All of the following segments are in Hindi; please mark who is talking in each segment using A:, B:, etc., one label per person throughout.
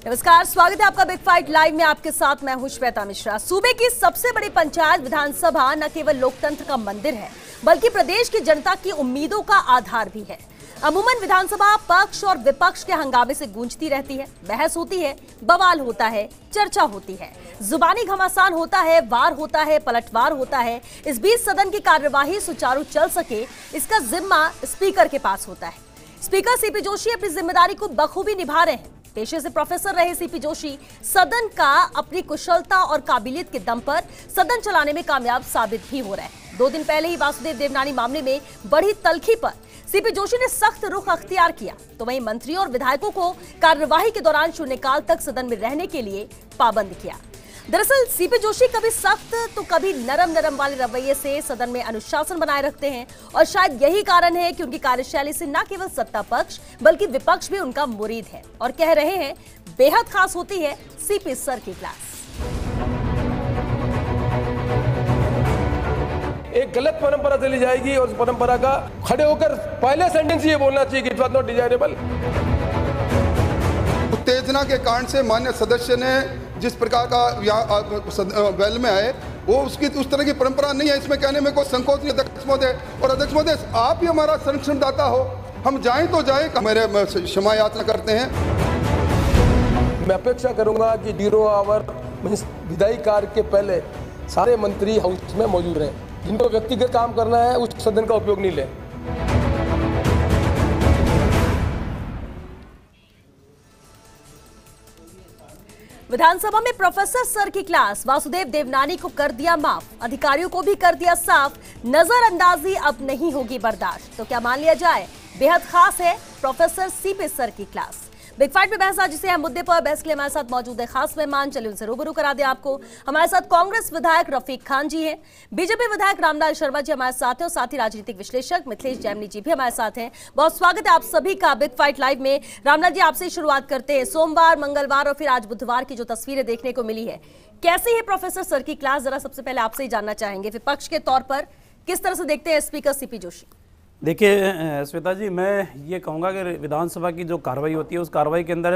A: नमस्कार, स्वागत है आपका बिग फाइट लाइव में। आपके साथ मैं हूं श्वेता मिश्रा। सूबे की सबसे बड़ी पंचायत विधानसभा न केवल लोकतंत्र का मंदिर है बल्कि प्रदेश की जनता की उम्मीदों का आधार भी है। अमूमन विधानसभा पक्ष और विपक्ष के हंगामे से गूंजती रहती है, बहस होती है, बवाल होता है, चर्चा होती है, जुबानी घमासान होता है, वार होता है, पलटवार होता है। इस बीच सदन की कार्यवाही सुचारू चल सके, इसका जिम्मा स्पीकर के पास होता है। स्पीकर सीपी जोशी अपनी जिम्मेदारी को बखूबी निभा रहे हैं। पेशे से प्रोफेसर रहे सीपी जोशी सदन का अपनी कुशलता और काबिलियत के दम पर सदन चलाने में कामयाब साबित भी हो रहे हैं। 2 दिन पहले ही वासुदेव देवनानी मामले में बढ़ी तल्खी पर सीपी जोशी ने सख्त रुख अख्तियार किया, तो वहीं मंत्रियों और विधायकों को कार्यवाही के दौरान शून्यकाल तक सदन में रहने के लिए पाबंद किया। दरअसल सीपी जोशी कभी सख्त तो कभी नरम वाले रवैये से सदन में अनुशासन बनाए रखते हैं और शायद यही कारण है कि उनकी कार्यशैली से न केवल सत्ता पक्ष बल्कि विपक्ष भी उनका मुरीद है और कह रहे हैं बेहद खास होती है सीपी सर की क्लास।
B: एक गलत परंपरा चली जाएगी और उस परंपरा का खड़े होकर पहले सेंटेंस ये बोलना चाहिए कि इट वाज नॉट डिजायरेबल।
C: उत्तेजना के कारण से माननीय सदस्य ने जिस प्रकार का वेल में आए वो उसकी उस तरह की परंपरा नहीं है। इसमें कहने में कोई संकोच नहीं। अध्यक्ष महोदय और अध्यक्ष महोदय आप ही हमारा संरक्षणदाता हो, हम जाएं तो जाएं, मेरे क्षमा याचना करते हैं।
B: मैं अपेक्षा करूंगा कि 0 आवर विधायी कार्य के पहले सारे मंत्री हाउस में मौजूद रहें। जिनको व्यक्तिगत काम करना है उस सदन का उपयोग नहीं लें।
A: विधानसभा में प्रोफेसर सर की क्लास। वासुदेव देवनानी को कर दिया माफ, अधिकारियों को भी कर दिया साफ। नजरअंदाजी अब नहीं होगी बर्दाश्त। तो क्या मान लिया जाए बेहद खास है प्रोफेसर सीपी सर की क्लास। बिग फाइट में बहस आज जिसे हम मुद्दे पर बहस के लिए हमारे साथ मौजूद है खास मेहमान। चलिए उनसे रूबरू करा दें आपको। हमारे साथ कांग्रेस विधायक रफीक खान जी हैं, बीजेपी विधायक रामलाल शर्मा जी हमारे साथ हैं और साथ ही राजनीतिक विश्लेषक मिथिलेश जैमिनी जी भी हमारे साथ हैं। बहुत स्वागत है आप सभी का बिग फाइट लाइव में। रामलाल जी, आपसे शुरुआत करते हैं। सोमवार, मंगलवार और फिर आज बुधवार की जो तस्वीरें देखने को मिली है, कैसी है प्रोफेसर सर की क्लास? जरा सबसे पहले आपसे ही जानना चाहेंगे, विपक्ष के तौर पर किस तरह से देखते हैं स्पीकर सीपी जोशी?
D: देखिए श्वेता जी, मैं ये कहूँगा कि विधानसभा की जो कार्रवाई होती है उस कार्रवाई के अंदर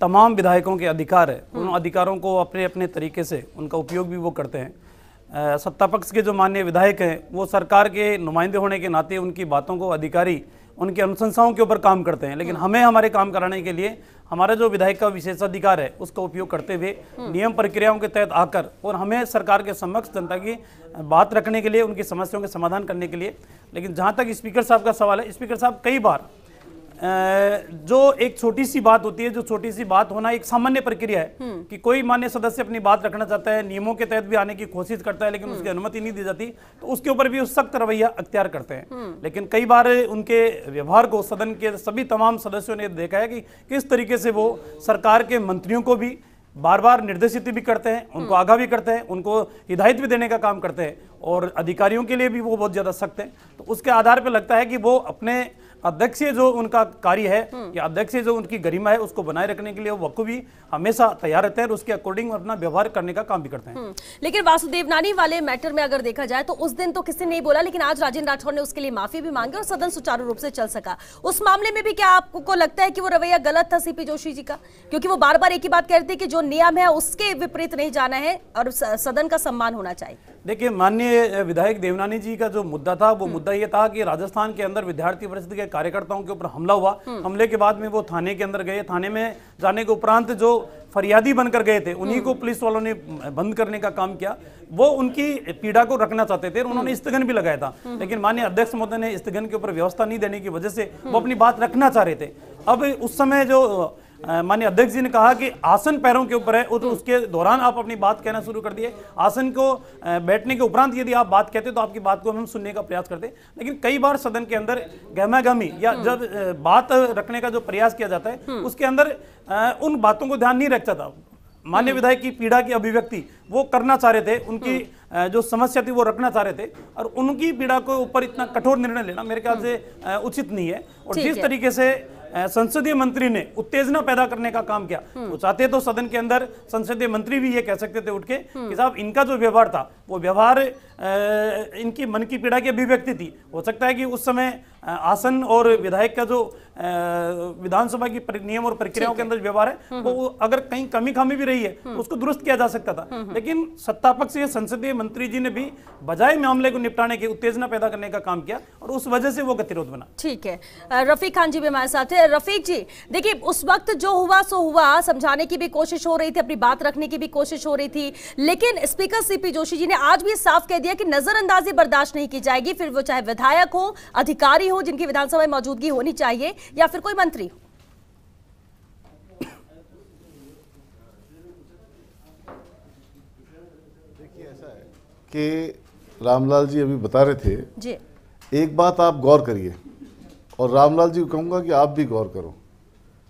D: तमाम विधायकों के अधिकार है। उन अधिकारों को अपने अपने तरीके से उनका उपयोग भी वो करते हैं। सत्ता पक्ष के जो माननीय विधायक हैं वो सरकार के नुमाइंदे होने के नाते उनकी बातों को अधिकारी उनकी अनुशंसाओं के ऊपर काम करते हैं, लेकिन हमें हमारे काम कराने के लिए हमारा जो विधायक का विशेषाधिकार है उसका उपयोग करते हुए नियम प्रक्रियाओं के तहत आकर और हमें सरकार के समक्ष जनता की बात रखने के लिए, उनकी समस्याओं के समाधान करने के लिए। लेकिन जहाँ तक स्पीकर साहब का सवाल है, स्पीकर साहब कई बार जो एक छोटी सी बात होती है, जो छोटी सी बात होना एक सामान्य प्रक्रिया है कि कोई मान्य सदस्य अपनी बात रखना चाहता है, नियमों के तहत भी आने की कोशिश करता है, लेकिन उसकी अनुमति नहीं दी जाती, तो उसके ऊपर भी सख्त रवैया अख्तियार करते हैं। लेकिन कई बार उनके व्यवहार को सदन के सभी तमाम सदस्यों ने देखा है कि किस तरीके से वो सरकार के मंत्रियों को भी बार बार निर्देशित भी करते हैं, उनको आगाह भी करते हैं, उनको हिदायत भी देने का काम करते हैं और अधिकारियों के लिए भी वो बहुत ज़्यादा सख्त हैं। तो उसके आधार पर लगता है कि वो अपने अध्यक्ष जो उनका कार्य है या अध्यक्ष जो उनकी गरिमा है उसको बनाए रखने के लिए वो बखूबी हमेशा तैयार रहते हैं और उसके अकॉर्डिंग अपना व्यवहार करने का काम भी करते हैं।
A: लेकिन वासुदेवनानी वाले मैटर में अगर देखा जाए तो उस दिन तो किसी नहीं बोला, लेकिन आज राजेंद्र राठौर ने उसके लिए माफी भी मांगी और सदन सुचारू रूप से चल सका। उस मामले में भी क्या आपको लगता है कि वो रवैया गलत था सीपी जोशी जी का? क्योंकि वो बार बार एक ही बात कहते हैं कि जो नियम है उसके विपरीत नहीं जाना है और सदन का सम्मान होना चाहिए।
D: देखिए, माननीय विधायक देवनानी जी का जो मुद्दा था वो मुद्दा ये था कि राजस्थान के अंदर विद्यार्थी परिषद के कार्यकर्ताओं के ऊपर हमला हुआ। हमले के बाद में वो थाने के अंदर गए। थाने में जाने के उपरांत जो फरियादी बनकर गए थे उन्हीं को पुलिस वालों ने बंद करने का काम किया। वो उनकी पीड़ा को रखना चाहते थे और उन्होंने स्थगन भी लगाया था, लेकिन माननीय अध्यक्ष महोदय ने स्थगन के ऊपर व्यवस्था नहीं देने की वजह से वो अपनी बात रखना चाह रहे थे। अब उस समय जो माननीय अध्यक्ष जी ने कहा कि आसन पैरों के ऊपर है, तो उसके दौरान आप अपनी बात कहना शुरू कर दिए। आसन को बैठने के उपरांत यदि आप बात कहते तो आपकी बात को हम सुनने का प्रयास करते, लेकिन कई बार सदन के अंदर गहमागहमी या जब बात रखने का जो प्रयास किया जाता है उसके अंदर उन बातों को ध्यान नहीं रखता था। माननीय विधायक की पीड़ा की अभिव्यक्ति वो करना चाह रहे थे, उनकी जो समस्या थी वो रखना चाह रहे थे और उनकी पीड़ा के ऊपर इतना कठोर निर्णय लेना मेरे ख्याल से उचित नहीं है। और जिस तरीके से संसदीय मंत्री ने उत्तेजना पैदा करने का काम किया। वो चाहते तो सदन के अंदर संसदीय मंत्री भी ये कह सकते थे उठ के कि साहब इनका जो व्यवहार था वो व्यवहार इनकी मन की पीड़ा की अभिव्यक्ति थी। हो सकता है कि उस समय आसन और विधायक का जो विधानसभा की नियम और प्रक्रियाओं के अंदर व्यवहार है वो अगर कहीं कमी खामी भी रही है तो उसको दुरुस्त किया जा सकता था। लेकिन सत्तापक्ष या संसदीय मंत्री जी ने भी बजाय मामले को निपटाने के उत्तेजना पैदा करने का काम किया और उस वजह से वो गतिरोध बना।
A: ठीक है, रफीक खान जी भी हमारे साथ है। रफीक जी देखिए, उस वक्त जो हुआ सो हुआ, समझाने की भी कोशिश हो रही थी, अपनी बात रखने की भी कोशिश हो रही थी, लेकिन स्पीकर सीपी जोशी जी ने आज भी साफ कह दिया कि नजरअंदाजी बर्दाश्त नहीं की जाएगी, फिर वो चाहे विधायक हो, अधिकारी हो जिनकी विधानसभा में मौजूदगी होनी चाहिए या फिर कोई मंत्री हो।
E: देखिए ऐसा है कि रामलाल जी अभी बता रहे थे
A: जी,
E: एक बात आप गौर करिए और रामलाल जी को कहूंगा कि आप भी गौर करो।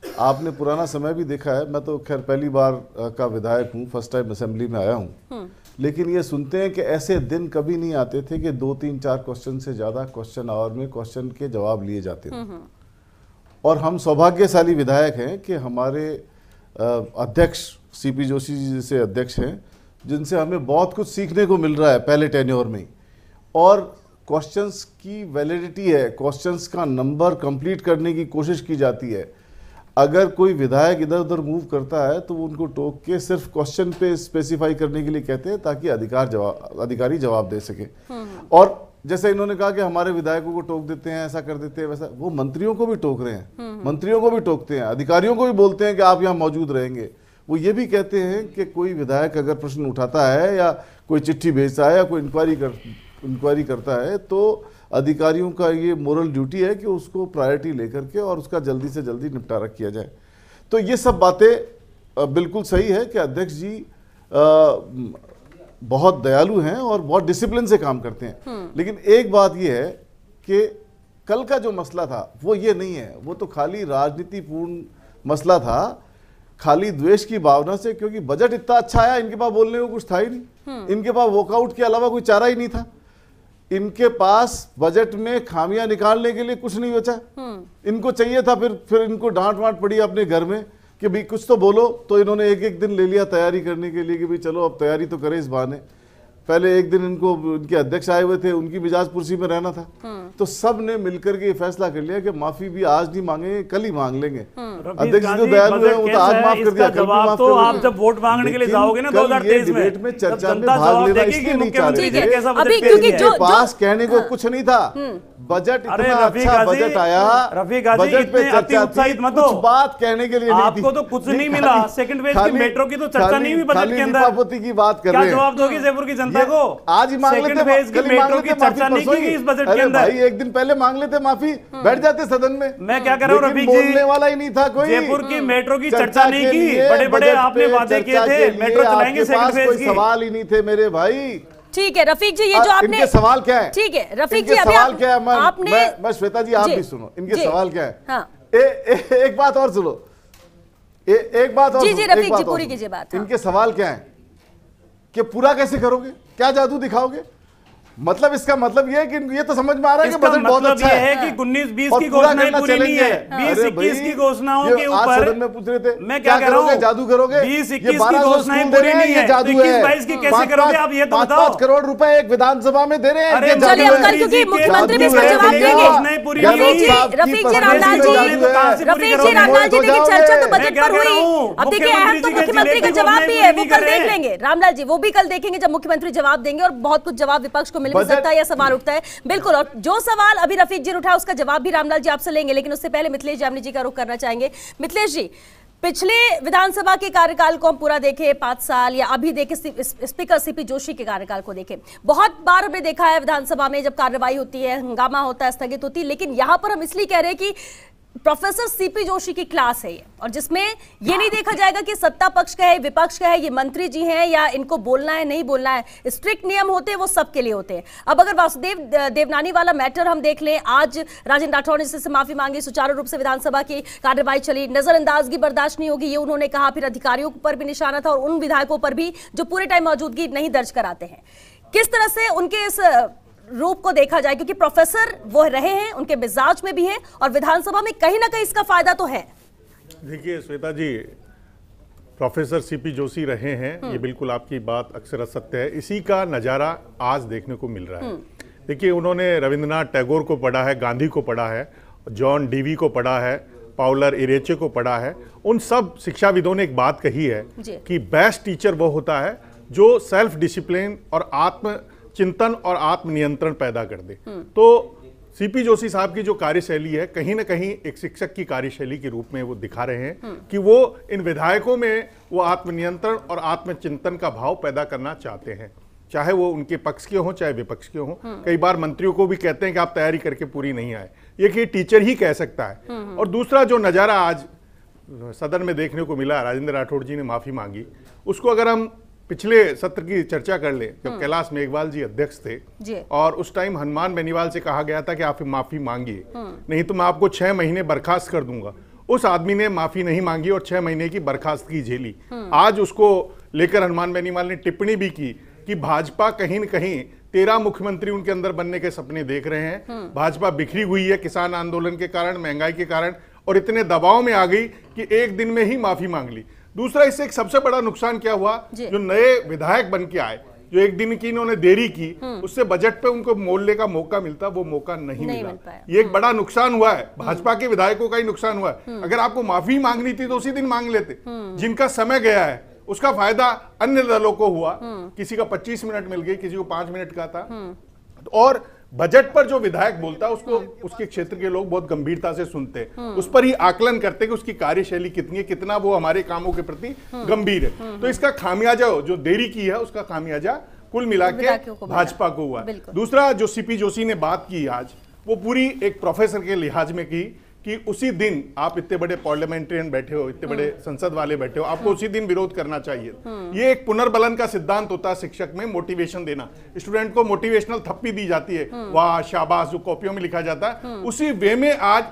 E: आपने पुराना समय भी देखा है, मैं तो खैर पहली बार का विधायक हूँ, फर्स्ट टाइम असेंबली में आया हूँ, लेकिन ये सुनते हैं कि ऐसे दिन कभी नहीं आते थे कि 2, 3, 4 क्वेश्चन से ज़्यादा क्वेश्चन आवर में क्वेश्चन के जवाब लिए जाते थे। और हम सौभाग्यशाली विधायक हैं कि हमारे अध्यक्ष सीपी जोशी जी जैसे अध्यक्ष हैं जिनसे हमें बहुत कुछ सीखने को मिल रहा है पहले टेन्योर में। और क्वेश्चंस की वैलिडिटी है, क्वेश्चंस का नंबर कंप्लीट करने की कोशिश की जाती है। अगर कोई विधायक इधर उधर मूव करता है तो वो उनको टोक के सिर्फ क्वेश्चन पे स्पेसिफाई करने के लिए कहते हैं ताकि अधिकारी जवाब दे सके। और जैसे इन्होंने कहा कि हमारे विधायकों को टोक देते हैं, ऐसा कर देते हैं, वैसा, वो मंत्रियों को भी टोक रहे हैं, मंत्रियों को भी टोकते हैं, अधिकारियों को भी बोलते हैं कि आप यहाँ मौजूद रहेंगे। वो ये भी कहते हैं कि कोई विधायक अगर प्रश्न उठाता है या कोई चिट्ठी भेजता है या कोई इंक्वायरी करता है तो अधिकारियों का ये मोरल ड्यूटी है कि उसको प्रायोरिटी लेकर के और उसका जल्दी से जल्दी निपटारा किया जाए। तो ये सब बातें बिल्कुल सही है कि अध्यक्ष जी बहुत दयालु हैं और बहुत डिसिप्लिन से काम करते हैं। लेकिन एक बात ये है कि कल का जो मसला था वो ये नहीं है, वो तो खाली राजनीतिपूर्ण मसला था, खाली द्वेष की भावना से, क्योंकि बजट इतना अच्छा आया, इनके पास बोलने को कुछ था ही नहीं, इनके पास वॉकआउट के अलावा कोई चारा ही नहीं था, इनके पास बजट में खामियां निकालने के लिए कुछ नहीं बचा। इनको चाहिए था फिर इनको डांट वांट पड़ी अपने घर में कि भाई कुछ तो बोलो, तो इन्होंने एक दिन ले लिया तैयारी करने के लिए कि भाई चलो अब तैयारी तो करें इस बहाने। पहले एक दिन इनको इनके अध्यक्ष आए हुए थे, उनकी मिजाज कुर्सी में रहना था, तो सब ने मिलकर के ये फैसला कर लिया कि माफी भी आज नहीं मांगेंगे, कल ही मांग लेंगे। अध्यक्ष जी तो दयालु है, वो तो आज माफ कर दिया, कल भी माफ कर दिया।
D: आप जब वोट मांगने के लिए जाओगे ना 2023 में
E: डिबेट में चर्चा में भाग लेना इसलिए नहीं चाह रहे थे, इनके पास कहने को कुछ नहीं था। बजट इतना अच्छा बजट आया, बजट पे चर्चा थी, कुछ बात कहने के लिए नहीं थी।
D: आपको तो कुछ नहीं मिला, सेकंड फेज की मेट्रो की तो चर्चा नहीं हुई बजट के अंदर।
E: दीपावती की बात कर रहे हैं,
D: क्या जवाब दोगे जयपुर की जनता को?
E: आज ही मांग लेते,
D: मेट्रो की चर्चा नहीं की इस बजट के अंदर।
E: भाई एक दिन पहले मांग लेते माफी, बैठ जाते सदन में।
D: मैं क्या कह रहा हूँ रफीक जी,
E: बोलने वाला ही नहीं था कोई।
D: जयपुर की मेट्रो की चर्चा नहीं की, बड़े बड़े आपने वादे किए थे मेट्रो चलाएंगे सेकंड फेज की,
E: सवाल ही नहीं थे मेरे भाई।
A: ठीक है रफीक जी, ये जो आपने
E: इनके सवाल क्या है?
A: ठीक है रफीक जी,
E: सवाल क्या है?
A: आपने
E: मैं श्वेता जी आप भी सुनो, इनके सवाल क्या है?
A: हाँ।
E: एक बात और सुनो, एक बात और,
A: जी रफीक जी पूरी कीजिए बात।
E: इनके सवाल क्या है कि पूरा कैसे करोगे, क्या जादू दिखाओगे? मतलब इसका मतलब ये है कि ये तो समझ में आ रहा है कि बजट बहुत अच्छा है
D: कि 19-20 की घोषणाएं पूरी नहीं है, 20-21 की घोषणाओं के ऊपर
E: सदन में पूछ रहे थे
D: मैं क्या कह रहा हूं,
E: जादू करोगे?
D: 20-21 की घोषणाएं पूरी नहीं है,
E: जादू है।
D: 21-22 की कैसे करोगे आप ये तो बताओ।
E: 5 करोड़ रुपए एक विधानसभा में दे रहे हैं।
A: चलिए अब कल क्योंकि मुख्यमंत्री भी इसका जवाब देंगे। रफीक जी रामलाल जी देखिए चर्चा तो बजट पर हुई, अब देखिए अहम तो मुख्यमंत्री का जवाब भी है, वो कल देख लेंगे। रामलाल जी वो भी कल देखेंगे जब मुख्यमंत्री जवाब देंगे, और बहुत कुछ जवाब विपक्ष को मिल भी सकता है या सवाल उठता है। बिल्कुल, और जो सवाल अभी रफीक जी ने उठाया उसका जवाब भी रामलाल जी आपसे लेंगे, लेकिन उससे पहले मिथिलेश जामनी जी का रुख करना चाहेंगे। मिथिलेश जी, पिछले विधानसभा के कार्यकाल को हम पूरा देखें 5 साल, या अभी देखें स्पीकर सीपी जोशी के कार्यकाल को देखें, बहुत बार हमने देखा है विधानसभा में जब कार्रवाई होती है, हंगामा होता है, स्थगित होती है, लेकिन यहां पर हम इसलिए कह रहे हैं कि प्रोफेसर सीपी जोशी की क्लास है ये, और जिसमें ये नहीं देखा जाएगा कि सत्ता पक्ष का है, विपक्ष का है, ये मंत्री जी हैं या इनको बोलना है नहीं बोलना है, स्ट्रिक्ट नियम होते हैं वो सबके लिए होते हैं। अब अगर वासुदेव देवनानी वाला मैटर हम देख लें, आज राजेंद्र राठौड़ ने इससे माफी मांगी, सुचारू रूप से विधानसभा की कार्रवाई चली, नजरअंदाजगी बर्दाश्त नहीं होगी ये उन्होंने कहा, फिर अधिकारियों पर भी निशाना था और उन विधायकों पर भी जो पूरे टाइम मौजूदगी नहीं दर्ज कराते हैं। किस तरह से उनके इस रूप को देखा जाए, क्योंकि प्रोफेसर वो रहे हैं, उनके मिजाज में भी है और विधानसभा में कहीं ना कहीं इसका फायदा तो है।
F: देखिए श्वेता जी, प्रोफेसर सीपी जोशी रहे हैं, ये बिल्कुल आपकी बात अक्सर सत्य है। इसी का नज़ारा आज देखने को मिल रहा है। देखिए, उन्होंने रविंद्रनाथ टैगोर को पढ़ा है, गांधी को पढ़ा है, जॉन डीवी को पढ़ा है, पाउलर इरेचे को पढ़ा है। उन सब शिक्षाविदों ने एक बात कही है कि बेस्ट टीचर वो होता है जो सेल्फ डिसिप्लिन और आत्मचिंतन और आत्मनियंत्रण पैदा कर दे। तो सीपी जोशी साहब की जो कार्यशैली है, कहीं ना कहीं एक शिक्षक की कार्यशैली के रूप में वो दिखा रहे हैं कि वो इन विधायकों में वो आत्मनियंत्रण और आत्मचिंतन का भाव पैदा करना चाहते हैं, चाहे वो उनके पक्ष के हों चाहे विपक्ष के हों। कई बार मंत्रियों को भी कहते हैं कि आप तैयारी करके पूरी नहीं आए, ये कि टीचर ही कह सकता है। और दूसरा जो नज़ारा आज सदन में देखने को मिला, राजेंद्र राठौड़ जी ने माफ़ी मांगी, उसको अगर हम पिछले सत्र की चर्चा कर ले, जब कैलाश मेघवाल जी अध्यक्ष थे और उस टाइम हनुमान बेनीवाल से कहा गया था कि आप माफी मांगिए, नहीं तो मैं आपको 6 महीने बर्खास्त कर दूंगा। उस आदमी ने माफी नहीं मांगी और 6 महीने की बर्खास्तगी झेली। आज उसको लेकर हनुमान बेनीवाल ने टिप्पणी भी की कि भाजपा कहीं न कहीं 13 मुख्यमंत्री उनके अंदर बनने के सपने देख रहे हैं। भाजपा बिखरी हुई है किसान आंदोलन के कारण, महंगाई के कारण, और इतने दबाव में आ गई कि एक दिन में ही माफी मांग ली। दूसरा, इससे एक सबसे बड़ा नुकसान क्या हुआ, जो नए विधायक बन के आए, जो एक दिन की इन्होंने देरी की, उससे बजट पे उनको मोलने का मौका मिलता, वो मौका नहीं मिला। ये एक बड़ा नुकसान हुआ है, भाजपा के विधायकों का ही नुकसान हुआ है। अगर आपको माफी मांगनी थी तो उसी दिन मांग लेते। जिनका समय गया है उसका फायदा अन्य दलों को हुआ, किसी का 25 मिनट मिल गई, किसी को 5 मिनट का था। और बजट पर जो विधायक बोलता है उसको उसके क्षेत्र के लोग बहुत गंभीरता से सुनते हैं, उस पर ही आकलन करते हैं कि उसकी कार्यशैली कितनी है, कितना वो हमारे कामों के प्रति गंभीर है। तो इसका खामियाजा जो देरी की है उसका खामियाजा कुल मिला के भाजपा को हुआ। दूसरा, जो सीपी जोशी ने बात की आज, वो पूरी एक प्रोफेसर के लिहाज में की कि उसी दिन आप इतने बड़े पार्लियामेंटेरियन बैठे हो, इतने बड़े संसद वाले बैठे हो, आपको उसी दिन विरोध करना चाहिए। ये एक पुनर्बलन का सिद्धांत होता है शिक्षक में, मोटिवेशन देना। स्टूडेंट को मोटिवेशनल थप्पी दी जाती है, वाह शाबाश, जो कॉपियों में लिखा जाता है। उसी वे में आज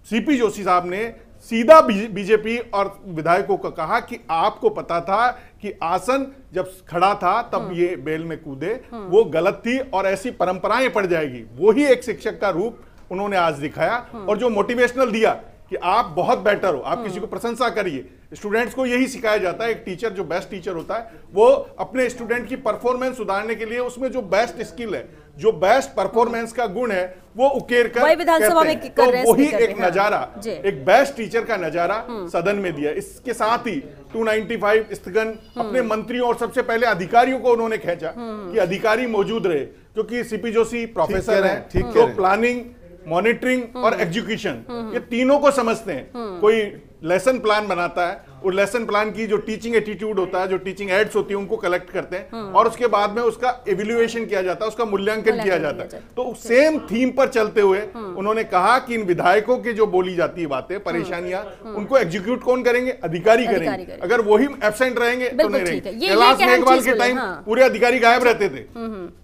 F: सीपी जोशी साहब ने सीधा बीजेपी और विधायकों को कहा कि आपको पता था कि आसन जब खड़ा था तब ये बेल में कूदे, वो गलत थी और ऐसी परंपराएं पड़ जाएगी। वही एक शिक्षक का रूप उन्होंने आज दिखाया। और जो मोटिवेशनल दिया कि आप बहुत बेटर हो, आप किसी को प्रशंसा करिए। स्टूडेंट्स को यही सिखाया जाता है, एक टीचर जो बेस्ट टीचर होता है वो अपने स्टूडेंट की परफॉर्मेंस सुधारने के लिए उसमें जो बेस्ट स्किल है, जो बेस्ट परफॉर्मेंस का गुण है, वो उकेर कर
A: विधानसभा में कर रहे हैं।
F: तो वही एक नजारा, एक बेस्ट टीचर का नजारा सदन में दिया। इसके साथ ही 295 स्थगन अपने मंत्रियों और सबसे पहले अधिकारियों को उन्होंने खींचा कि अधिकारी मौजूद रहे, क्योंकि सीपी जोशी प्रोफेसर है, तो प्लानिंग, मॉनिटरिंग और एग्जीक्यूशन ये तीनों को समझते हैं। कोई लेसन प्लान बनाता है, और लेसन प्लान की जो टीचिंग एटीट्यूड होता है, जो टीचिंग एड्स होती है, उनको कलेक्ट करते हैं और उसके बाद में उसका एवेल्युएशन किया जाता है, उसका मूल्यांकन किया जाता है। तो सेम थीम पर चलते हुए उन्होंने कहा कि इन विधायकों की जो बोली जाती है बातें, परेशानियां, उनको एग्जीक्यूट कौन करेंगे? अधिकारी करेंगे। अगर वही एब्सेंट रहेंगे तो नहीं रहेंगे। कैलाश मेघवाल के टाइम पूरे अधिकारी गायब रहते थे।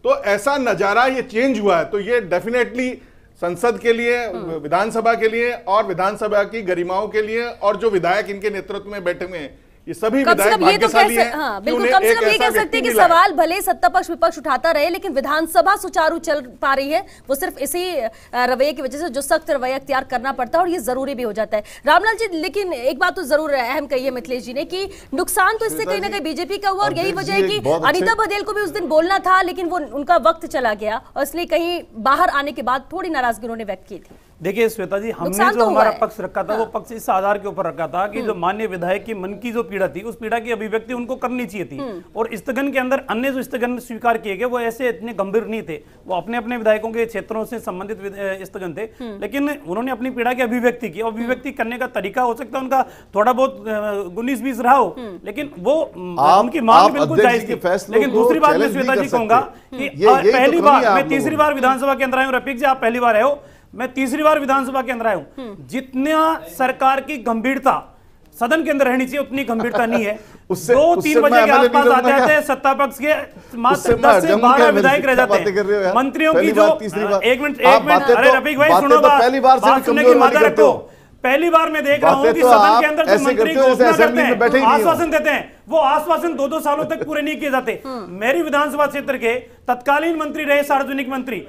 F: तो ऐसा नजारा ये चेंज हुआ है। तो ये डेफिनेटली संसद के लिए, विधानसभा के लिए और विधानसभा की गरिमाओं के लिए, और जो विधायक इनके नेतृत्व में बैठे हुए हैं, ये सभी विधायक भाग्यशाली हैं।
A: हाँ, बिल्कुल, कम से कम ये कह सकते हैं कि सवाल भले सत्ता पक्ष विपक्ष उठाता रहे, लेकिन विधानसभा सुचारू चल पा रही है, वो सिर्फ इसी रवैये की वजह से, जो सख्त रवैया अख्तियार करना पड़ता है और ये जरूरी भी हो जाता है। रामलाल जी, लेकिन एक बात तो जरूर अहम कही है मिथिलेश जी ने कि नुकसान तो इससे कहीं ना कहीं बीजेपी का हुआ, और यही वजह है कि अनीता बघेल को भी उस दिन बोलना था, लेकिन वो उनका वक्त चला गया और इसलिए कहीं बाहर आने के बाद थोड़ी नाराजगी उन्होंने व्यक्त की थी।
D: देखिए श्वेता जी, हमने जो हमारा पक्ष रखा था वो पक्ष इस आधार के ऊपर रखा था कि जो माननीय विधायक की मन की जो पीड़ा थी, उस पीड़ा की अभिव्यक्ति उनको करनी चाहिए थी। और स्थगन के अंदर अन्य जो स्थगन स्वीकार किए गए वो ऐसे इतने गंभीर नहीं थे, वो अपने अपने विधायकों के क्षेत्रों से संबंधित स्थगन थे, लेकिन उन्होंने अपनी पीड़ा की अभिव्यक्ति की। अभिव्यक्ति करने का तरीका हो सकता है उनका थोड़ा बहुत 19-20 रहा हो, लेकिन वो उनकी मांग बिल्कुल जायज थी। लेकिन दूसरी बात मैं श्वेता जी कहूंगा कि पहली बार, मैं तीसरी बार विधानसभा के अंदर आया हूँ, रफीक जी आप पहली बार आए हो, मैं तीसरी बार विधानसभा के अंदर आया हूं। जितना सरकार की गंभीरता सदन के अंदर रहनी चाहिए उतनी गंभीरता नहीं है। 2-3 बजे के आसपास आ जाते हैं सत्ता पक्ष के मात्र 10 से 12 विधायक रह जाते हैं। मंत्रियों की जो एक मिनट, अरे रफीक भाई सुनो, बात सुनने की मादा रखो। पहली बार मैं देख रहा हूं कि सदन के अंदर जो मंत्री घोषणा करते हैं, आश्वासन देते हैं, वो आश्वासन 2-2 सालों तक पूरे नहीं किए जाते। मेरी विधानसभा क्षेत्र के तत्कालीन मंत्री रहे सार्वजनिक मंत्री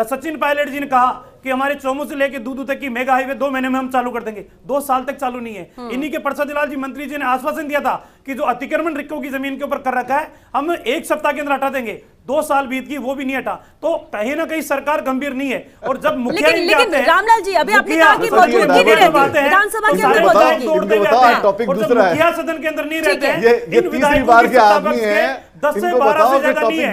D: सचिन पायलट जी ने कहा कि हमारे चोमू से लेकर दूदू तक की मेगा हाईवे 2 महीने में हम चालू कर देंगे। 2 साल तक चालू नहीं है। इन्हीं के प्रसाद लाल जी मंत्री जी ने आश्वासन दिया था कि जो अतिक्रमण रिक्कों की जमीन के ऊपर कर रखा है हम 1 सप्ताह के अंदर हटा देंगे। 2 साल बीत गई, वो भी नहीं हटा। तो कहीं ना कहीं सरकार गंभीर नहीं है। और जब मुखिया
A: लेकिन रामलाल जी अभी आपने कहा कि मौजूदगी नहीं रहती विधानसभा के अंदर,
D: मुखिया सदन के अंदर नहीं रहते हैं। 10 से 12 से ज्यादा नहीं है।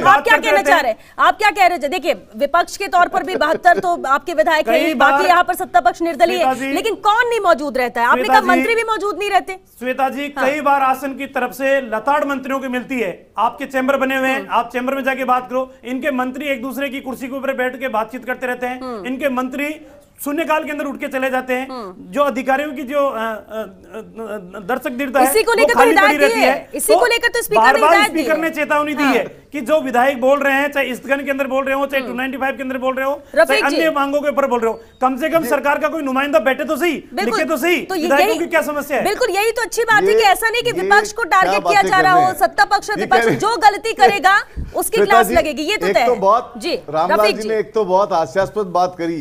A: आप क्या कहना चाह रहे हैं? आप क्या कह रहे हैं? देखिए विपक्ष के तौर पर भी 72 तो आपके विधायक हैं, बाकी यहाँ पर सत्ता पक्ष निर्दलीय है, लेकिन कौन नहीं मौजूद रहता है? आपने कहा मंत्री भी मौजूद नहीं रहते।
D: श्वेता जी, कई बार आसन की तरफ से लताड़ मंत्रियों की मिलती है। आपके चैम्बर बने हुए हैं, आप चैम्बर में जाके बात करो। इनके मंत्री एक दूसरे की कुर्सी के ऊपर बैठ के बातचीत करते रहते हैं। इनके मंत्री शून्यकाल के अंदर उठ के चले जाते हैं। जो अधिकारियों की जो दर्शक दीर्घता है,
A: इसी को लेकर
D: खाली पड़ी रहती है।
A: इसी को लेकर तो
D: स्पीकर ने चेतावनी दी है कि जो विधायक बोल रहे हैं, चाहे ईस्टगन के अंदर बोल रहे हो, चाहे 295 के अंदर बोल रहे हो, चाहे अन्य मांगों के ऊपर बोल रहे हो, कम से कम सरकार का कोई नुमाइंदा बैठे तो सही, लिखे तो सही। विधायकों की क्या समस्या है?
A: बिल्कुल, यही तो अच्छी बात है कि ऐसा नहीं कि विपक्ष को टारगेट किया जा रहा हो। सत्ता पक्ष और विपक्ष जो गलती करेगा उसकी क्लास लगेगी, ये तो तय है।
E: जी रामलाल जी ने एक तो बहुत हास्यास्पद बात करी,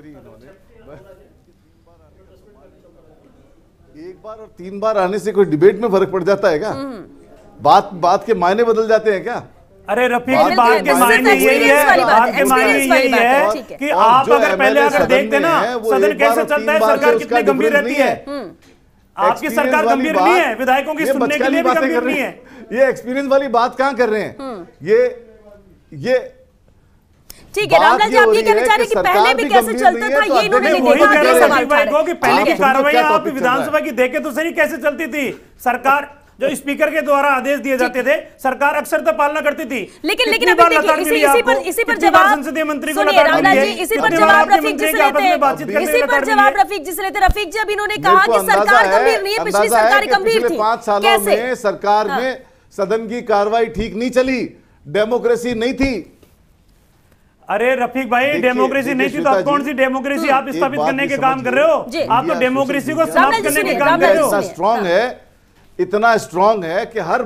E: इन्होंने। एक बार और 3 बार आने से कोई डिबेट में फर्क पड़ जाता है क्या? बात के मायने बदल जाते हैं क्या?
D: अरे रफीक, बात के मायने यही है, बात के मायने यही है कि आप अगर पहले अगर देखते ना सदन कैसे चलता है, सरकार कितनी गंभीर रहती है। आपकी सरकार गंभीर नहीं है, विधायकों की सुनने के लिए भी गंभीर नहीं है।
E: ये एक्सपीरियंस वाली बात कहाँ कर रहे हैं? ये
A: ठीक है रामलाल जी, आप ये कहना चाह रहे हैं कि पहले भी कैसे चलता था, ये इन्होंने नहीं देखा।
D: कि पहले की कार्रवाई आप विधानसभा की देखे तो सही कैसे चलती थी। सरकार जो स्पीकर के द्वारा आदेश दिए जाते थे, सरकार अक्सर तो पालना करती थी।
A: लेकिन इसी पर जवाब
D: संसदीय मंत्री को
A: रामलाल जी, इसी पर जवाब रफीक जी से लेते हैं। इसी पर जवाब रफीक जी से लेते। रफीक जी, अब इन्होंने कहा कि सरकार गंभीर नहीं है, पिछली सरकार गंभीर थी।
E: 5 सालों में सरकार में सदन की कार्रवाई ठीक नहीं चली, डेमोक्रेसी नहीं थी।
D: अरे रफीक भाई, डेमोक्रेसी नहीं थी तो आप कौन सी डेमोक्रेसी आप स्थापित करने के काम कर रहे हो? आप तो डेमोक्रेसी को समाप्त करने के काम कर रहे हो।
E: स्ट्रांग है, इतना स्ट्रांग है कि हर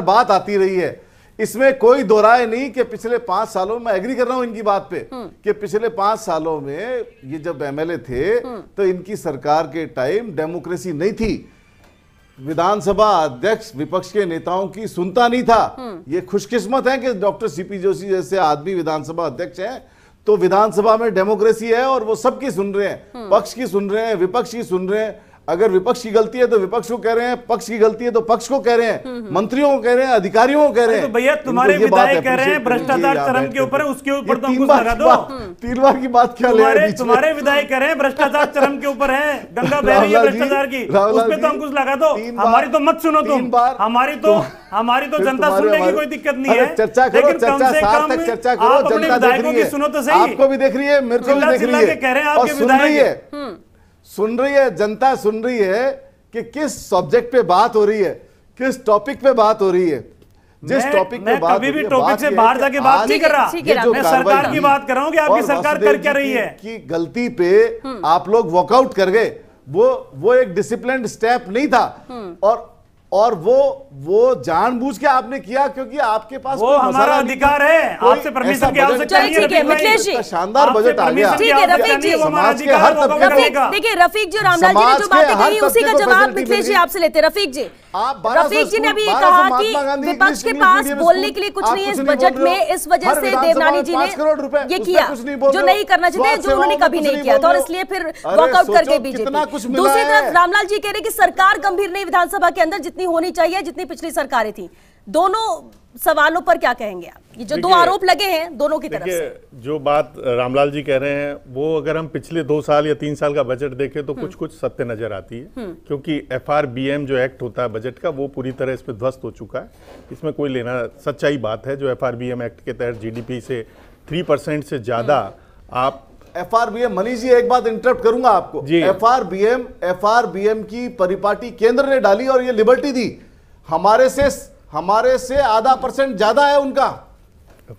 E: बात आती रही है। इसमें कोई दो राय नहीं कि पिछले 5 सालों में, एग्री कर रहा हूं इनकी बात पे, कि पिछले 5 सालों में ये जब एमएलए थे तो इनकी सरकार के टाइम डेमोक्रेसी नहीं थी। विधानसभा अध्यक्ष विपक्ष के नेताओं की सुनता नहीं था। ये खुशकिस्मत है कि डॉक्टर सीपी जोशी जैसे आदमी विधानसभा अध्यक्ष हैं, तो विधानसभा में डेमोक्रेसी है और वो सबकी सुन रहे हैं, पक्ष की सुन रहे हैं, विपक्ष की सुन रहे हैं। अगर विपक्ष की गलती है तो विपक्ष को कह रहे हैं, पक्ष की गलती है तो पक्ष को कह रहे हैं, मंत्रियों को कह रहे हैं, अधिकारियों को कह रहे हैं।
D: तो भैया तुम्हारे विधायक कह रहे हैं भ्रष्टाचार चरम के ऊपर है, उसके ऊपर तो अंकुश लगा दो।
E: 3 बार की बात क्या ले रहे हैं?
D: तुम्हारे विधायक कह रहे हैं भ्रष्टाचार चरम के ऊपर है, गंगा बह रही है भ्रष्टाचार की, उस पे तो अंकुश लगा दो। हमारी तो मत सुनो तुम, हमारी तो जनता सुनने की कोई दिक्कत नहीं है,
E: चर्चा करो,
D: चर्चा
E: चर्चा करो,
D: आप अपने विधायकों की सुनो तो सही।
E: आपको भी देख रही है, मेरे को भी देख रही है,
D: कह रहे हैं आपके विधायक
E: सुन रही है, जनता सुन रही है कि किस सब्जेक्ट पे बात हो रही है, किस टॉपिक पे बात हो रही है। जिस टॉपिक पे बात,
D: कभी भी टॉपिक से बाहर जाके बात नहीं कर रहा, मैं सरकार की बात कर रहा हूं कि आपकी सरकार कर क्या रही है।
E: की गलती पे आप लोग वॉकआउट कर गए, वो एक डिसिप्लिन्ड स्टेप नहीं था। और वो जानबूझ के आपने किया क्योंकि आपके पास
D: वो हमारा अधिकार है, आपसे परमिशन की आवश्यकता नहीं है।
A: मिथिलेश जी,
E: शानदार बजट आ गया।
A: ठीक है रफीक जी, देखिए रफीक जी, रामलाल जी ने जो बातें कही उसी का जवाब मिथिलेश जी आपसे लेते। रफीक जी ने अभी कहा कि विपक्ष के पास बोलने के लिए कुछ नहीं है इस बजट में, इस वजह से देवनानी जी ने ये किया जो नहीं करना चाहिए, जो उन्होंने कभी नहीं किया था, और इसलिए फिर वॉकआउट कर गई बीजेपी। दूसरी तरफ रामलाल जी कह रहे कि सरकार गंभीर नहीं विधानसभा के अंदर जितनी होनी चाहिए, जितनी पिछली सरकारें थी। दोनों सवालों पर क्या कहेंगे आप? ये जो 2 आरोप लगे हैं दोनों की तरफ से।
F: जो बात रामलाल जी कह रहे हैं वो अगर हम पिछले 2 साल या 3 साल का बजट देखें तो कुछ सत्य नजर आती है, क्योंकि FRBM जो एक्ट होता है बजट का, वो पूरी तरह इस पे ध्वस्त हो चुका है। इसमें कोई लेना, सच्चाई बात है, जो FRBM एक्ट के तहत GDP से 3% से ज्यादा आप
E: FRBM, मनीष जी एक बात इंटरप्ट करूंगा आपको। FRBM की परिपाटी केंद्र ने डाली और ये लिबर्टी दी, हमारे से आधा % ज्यादा है उनका।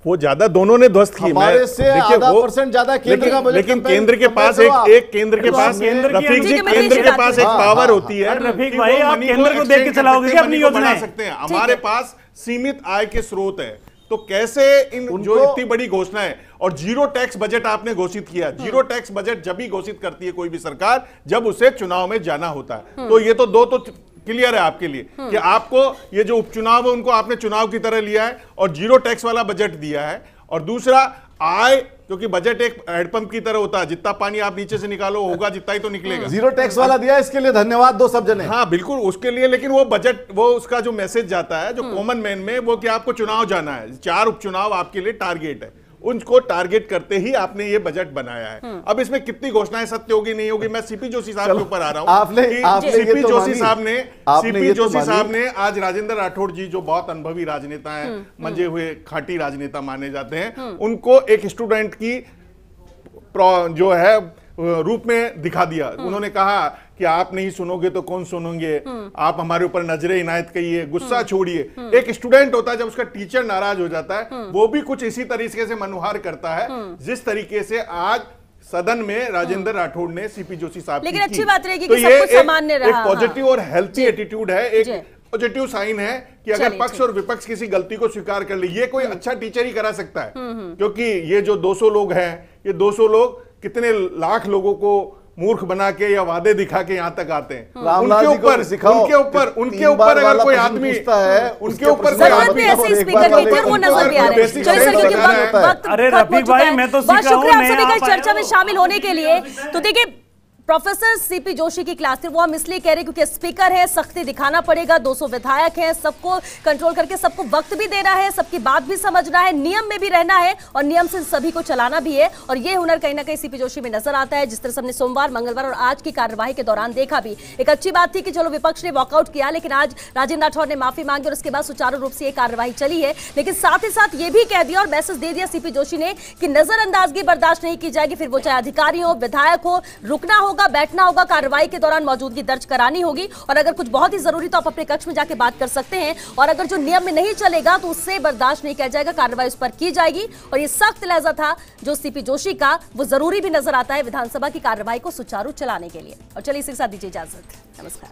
F: वो ज्यादा दोनों ने ध्वस्त की।
E: हमारे से
F: देखिए
E: आधा
F: वो
E: % ज्यादा केंद्र का बजट
F: लेकिन
E: कंपेयर
F: केंद्र के पास एक केंद्र के पास रफीक जी केंद्र के पास एक पावर होती है।
D: रफीक भाई आप केंद्र को देख के चलाओगे क्या अपनी योजना
F: सकते हैं? हमारे पास सीमित आय के स्रोत है, तो कैसे इन जो इतनी बड़ी घोषणा है और जीरो टैक्स बजट आपने घोषित किया। जीरो टैक्स बजट जब भी घोषित करती है कोई भी सरकार जब उसे चुनाव में जाना होता है। तो ये तो दो तो क्लियर है आपके लिए कि आपको ये जो उपचुनाव है उनको आपने चुनाव की तरह लिया है और जीरो टैक्स वाला बजट दिया है। और दूसरा आय, क्योंकि बजट एक हैंडपंप की तरह होता है, जितना पानी आप नीचे से निकालो होगा जितना ही तो निकलेगा।
E: जीरो टैक्स वाला दिया, इसके लिए धन्यवाद दो सब जने।
F: हाँ बिल्कुल उसके लिए, लेकिन वो बजट वो उसका जो मैसेज जाता है जो कॉमन मैन में वो कि आपको चुनाव जाना है, 4 उपचुनाव आपके लिए टारगेट है, उनको टारगेट करते ही आपने ये बजट बनाया है। अब इसमें कितनी घोषणाएं सत्य होगी नहीं होगी, मैं सीपी जोशी साहब के ऊपर आ रहा हूं। सीपी जोशी साहब ने आज राजेंद्र राठौड़ जी जो बहुत अनुभवी राजनेता हैं, मंजे हुए खाटी राजनेता माने जाते हैं, उनको एक स्टूडेंट की जो है रूप में दिखा दिया। उन्होंने कहा कि आप नहीं सुनोगे तो कौन सुनेंगे, आप हमारे ऊपर नजरे इनायत करिए, गुस्सा छोड़िए। एक स्टूडेंट होता है जब उसका टीचर नाराज हो जाता है वो भी कुछ इसी तरीके से मनुहार करता है जिस तरीके से आज सदन में राजेंद्र राठौड़ ने सीपी जोशी साहब।
A: लेकिन अच्छी बात रहेगी कि सब कुछ सामान्य रहा।
F: एक पॉजिटिव और हेल्थी एटीट्यूड है, एक पॉजिटिव साइन है कि अगर पक्ष और विपक्ष किसी गलती को स्वीकार कर ले, ये कोई अच्छा टीचर ही करा सकता है। क्योंकि ये जो 200 लोग हैं, ये 200 लोग कितने लाख लोगों को मूर्ख बना के या वादे दिखा के यहां तक आते हैं। उनके ऊपर अगर कोई आदमी उनके ऊपर
D: अरे रफीक भाई मैं तो
A: चर्चा में शामिल होने के लिए। तो देखिए प्रोफेसर सीपी जोशी की क्लास थी, वो हम इसलिए कह रहे क्योंकि स्पीकर है, सख्ती दिखाना पड़ेगा, 200 विधायक हैं, सबको कंट्रोल करके सबको वक्त भी देना है, सबकी बात भी समझना है, नियम में भी रहना है और नियम से सभी को चलाना भी है। और ये हुनर कहीं ना कहीं सीपी जोशी में नजर आता है, जिस तरह से हमने सोमवार, मंगलवार और आज की कार्यवाही के दौरान देखा भी। एक अच्छी बात थी कि चलो विपक्ष ने वॉकआउट किया, लेकिन आज राजेंद्र राठौड़ ने माफी मांगी और उसके बाद सुचारू रूप से ये कार्यवाही चली है। लेकिन साथ ही साथ ये भी कह दिया और मैसेज दे दिया सीपी जोशी ने कि नजरअंदाजगी बर्दाश्त नहीं की जाएगी, फिर वो चाहे अधिकारी हो, विधायक हो, रुकना होगा, बैठना होगा, कार्रवाई के दौरान मौजूदगी दर्ज करानी होगी और अगर कुछ बहुत ही जरूरी तो आप अपने कक्ष में जाके बात कर सकते हैं और अगर जो नियम में नहीं चलेगा तो उससे बर्दाश्त नहीं किया जाएगा, कार्रवाई उस पर की जाएगी। और ये सख्त लहजा था जो सीपी जोशी का, वो जरूरी भी नजर आता है विधानसभा की कार्रवाई को सुचारू चलाने के लिए। और चलिए इसी के साथ दीजिए इजाजत, नमस्कार।